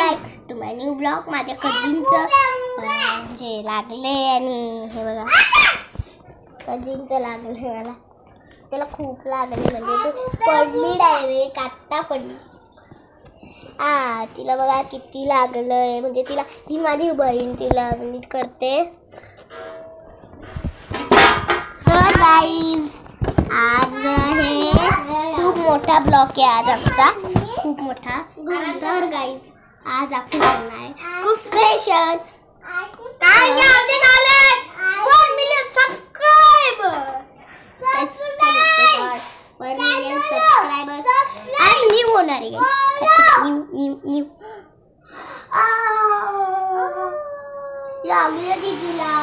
Subscribe to my new blog. माझ्या कझिनचं म्हणजे लागले आणि हे बघा कझिनचं लागलं मला. त्याला खूप लागले म्हणजे ती पडली डायरेक्ट आत्ता पडली. तिला बघा किती लागलंय म्हणजे ती माझी बहीण तिला नीट करते. तर गाईज आज हे खूप मोठा ब्लॉग आहे आज आमचा, खूप मोठा. तर गाईज आज आपण करणार आहे खूप स्पेशल. काय 1 मिलियन सबस्क्रायबर्स, 1 मिलियन सबस्क्रायबर्स आणि न्यू होणार आहे न्यू लागलं दीदीला.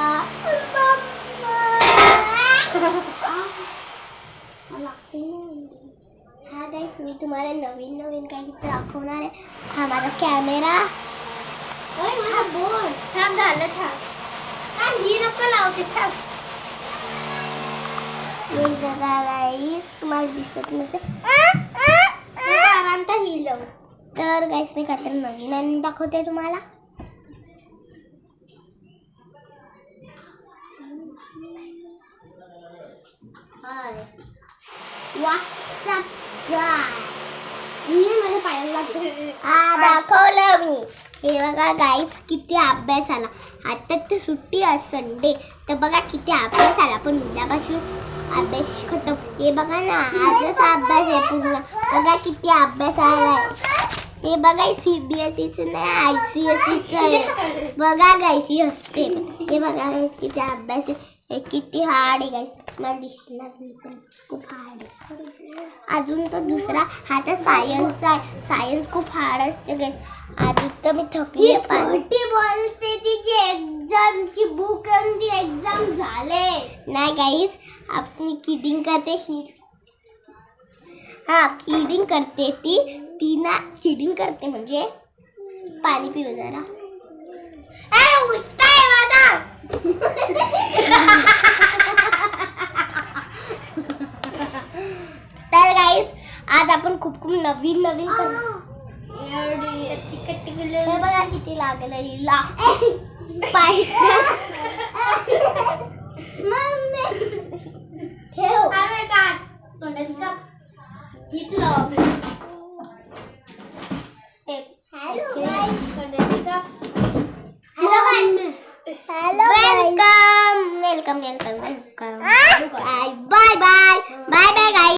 हा गाइस मी तुम्हाला नवीन काहीतरी दाखवणार आहे. हा माझा कॅमेरा. माझा बोल थांब झालं थांब ही नको लावते थांब. बघा गाइस तुम्हाला दिसत नसेल ही लाव. तर गाइस मी काहीतरी नवीन दाखवते तुम्हाला. दाखवलं मी. हे बघा गाईस किती अभ्यास आला. आता तर सुट्टी आहे संडे, तर बघा किती अभ्यास आला. पण उद्यापासून अभ्यास खतम. हे बघा ना आजच अभ्यास आहे पूर्ण. बघा किती अभ्यास आलाय. हे बघा CBSEचं नाही ICSEचं आहे. बघा गाईस ही असते. हे बघा गाईस किती अभ्यास आहे. हे किती हार्ड आहे गाईस. मला दिसणार नाही पण खूप हार्ड आहे. अजून तो दुसरा हा तर सायन्सचा आहे. सायन्स खूप हार्ड असते गाईस. अजून तर मी थकली पार्टी बोलते. तिची एक्झामची बुक आणि ती एक्झाम झाले नाही गाईस. आपण किडिंग करते. किडिंग करते ती ना किडिंग करते म्हणजे. पाणी पिऊ जरा. उस्ताय माझा. तर गाईस आज आपण खूप नवीन करू. हे बघा किती लागलं हिला. पाय ठेव.